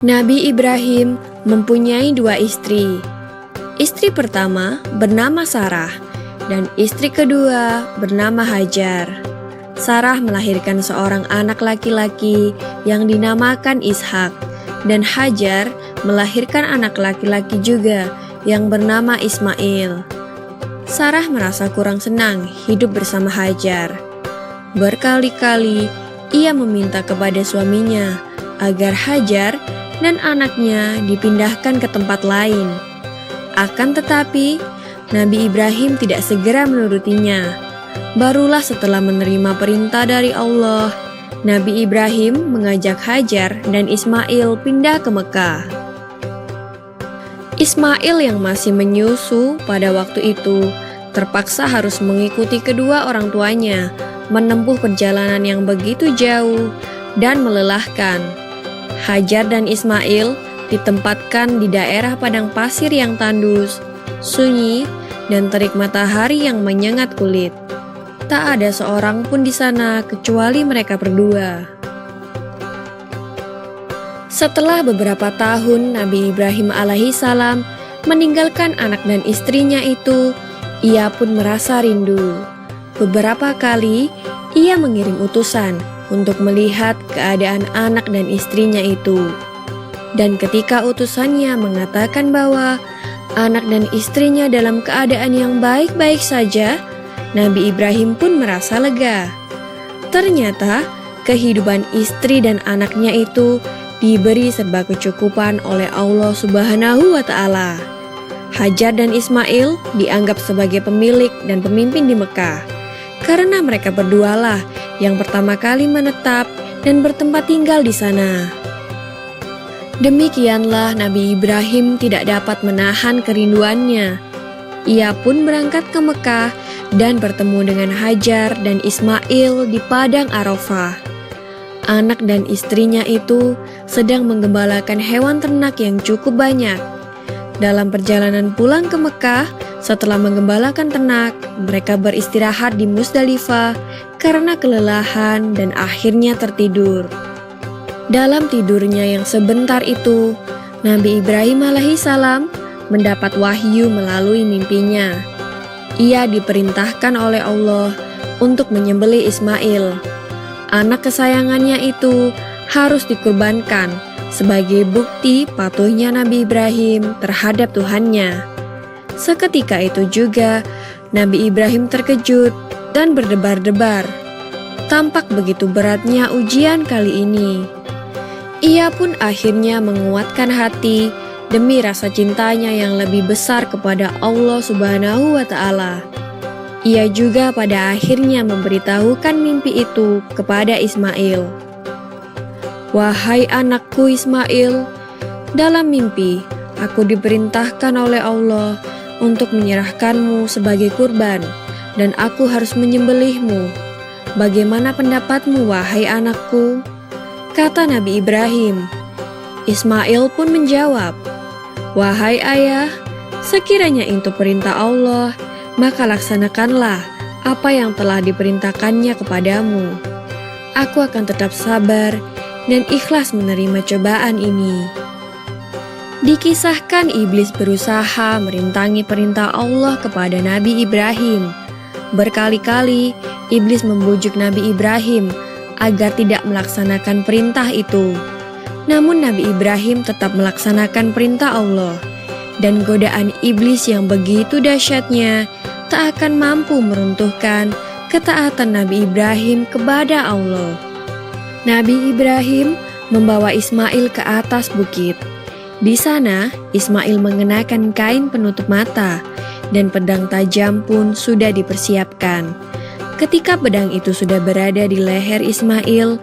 Nabi Ibrahim mempunyai dua istri. Istri pertama bernama Sarah dan istri kedua bernama Hajar. Sarah melahirkan seorang anak laki-laki yang dinamakan Ishak, dan Hajar melahirkan anak laki-laki juga yang bernama Ismail. Sarah merasa kurang senang hidup bersama Hajar. Berkali-kali ia meminta kepada suaminya agar Hajar dan anaknya dipindahkan ke tempat lain. Akan tetapi, Nabi Ibrahim tidak segera menurutinya. Barulah setelah menerima perintah dari Allah, Nabi Ibrahim mengajak Hajar dan Ismail pindah ke Mekah. Ismail yang masih menyusu pada waktu itu terpaksa harus mengikuti kedua orang tuanya menempuh perjalanan yang begitu jauh dan melelahkan. Hajar dan Ismail ditempatkan di daerah padang pasir yang tandus, sunyi, dan terik matahari yang menyengat kulit. Tak ada seorang pun di sana kecuali mereka berdua. Setelah beberapa tahun Nabi Ibrahim alaihissalam meninggalkan anak dan istrinya itu, ia pun merasa rindu. Beberapa kali ia mengirim utusan untuk melihat keadaan anak dan istrinya itu. Dan ketika utusannya mengatakan bahwa anak dan istrinya dalam keadaan yang baik-baik saja, Nabi Ibrahim pun merasa lega. Ternyata kehidupan istri dan anaknya itu diberi serba kecukupan oleh Allah Subhanahu wa Ta'ala. Hajar dan Ismail dianggap sebagai pemilik dan pemimpin di Mekah, karena mereka berdualah yang pertama kali menetap dan bertempat tinggal di sana. Demikianlah Nabi Ibrahim tidak dapat menahan kerinduannya. Ia pun berangkat ke Mekah dan bertemu dengan Hajar dan Ismail di padang Arafah. Anak dan istrinya itu sedang menggembalakan hewan ternak yang cukup banyak. Dalam perjalanan pulang ke Mekah, setelah menggembalakan ternak, mereka beristirahat di Musdalifah karena kelelahan dan akhirnya tertidur. Dalam tidurnya yang sebentar itu, Nabi Ibrahim alaihissalam mendapat wahyu melalui mimpinya. Ia diperintahkan oleh Allah untuk menyembelih Ismail. Anak kesayangannya itu harus dikurbankan sebagai bukti patuhnya Nabi Ibrahim terhadap Tuhannya. Seketika itu juga Nabi Ibrahim terkejut dan berdebar-debar. Tampak begitu beratnya ujian kali ini. Ia pun akhirnya menguatkan hati demi rasa cintanya yang lebih besar kepada Allah Subhanahu wa Ta'ala. Ia juga pada akhirnya memberitahukan mimpi itu kepada Ismail. "Wahai anakku Ismail, dalam mimpi aku diperintahkan oleh Allah untuk menyerahkanmu sebagai kurban, dan aku harus menyembelihmu. Bagaimana pendapatmu, wahai anakku?" Kata Nabi Ibrahim. Ismail pun menjawab, "Wahai ayah, sekiranya itu perintah Allah, maka laksanakanlah apa yang telah diperintahkannya kepadamu. Aku akan tetap sabar dan ikhlas menerima cobaan ini." Dikisahkan iblis berusaha merintangi perintah Allah kepada Nabi Ibrahim. Berkali-kali iblis membujuk Nabi Ibrahim agar tidak melaksanakan perintah itu. Namun Nabi Ibrahim tetap melaksanakan perintah Allah, dan godaan iblis yang begitu dahsyatnya tak akan mampu meruntuhkan ketaatan Nabi Ibrahim kepada Allah. Nabi Ibrahim membawa Ismail ke atas bukit. Di sana, Ismail mengenakan kain penutup mata, dan pedang tajam pun sudah dipersiapkan. Ketika pedang itu sudah berada di leher Ismail,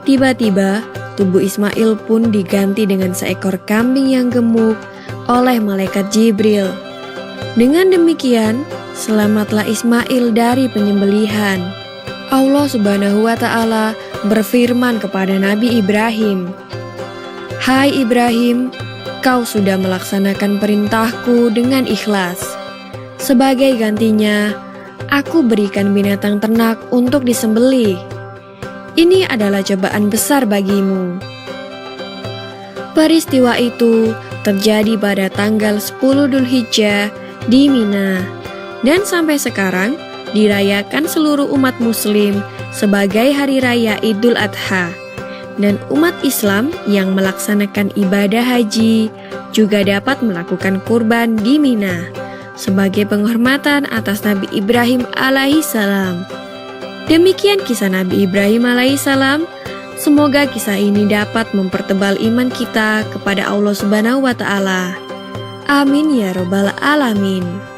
tiba-tiba tubuh Ismail pun diganti dengan seekor kambing yang gemuk oleh malaikat Jibril. Dengan demikian, selamatlah Ismail dari penyembelihan. Allah Subhanahu wa Ta'ala berfirman kepada Nabi Ibrahim, "Hai Ibrahim, kau sudah melaksanakan perintahku dengan ikhlas. Sebagai gantinya, aku berikan binatang ternak untuk disembelih. Ini adalah cobaan besar bagimu." Peristiwa itu terjadi pada tanggal 10 Dzulhijjah di Mina, dan sampai sekarang dirayakan seluruh umat muslim sebagai hari raya Idul Adha. Dan umat Islam yang melaksanakan ibadah haji juga dapat melakukan kurban di Mina sebagai penghormatan atas Nabi Ibrahim alaihissalam. Demikian kisah Nabi Ibrahim alaihissalam. Semoga kisah ini dapat mempertebal iman kita kepada Allah Subhanahu wa Ta'ala. Amin ya Rabbal 'Alamin.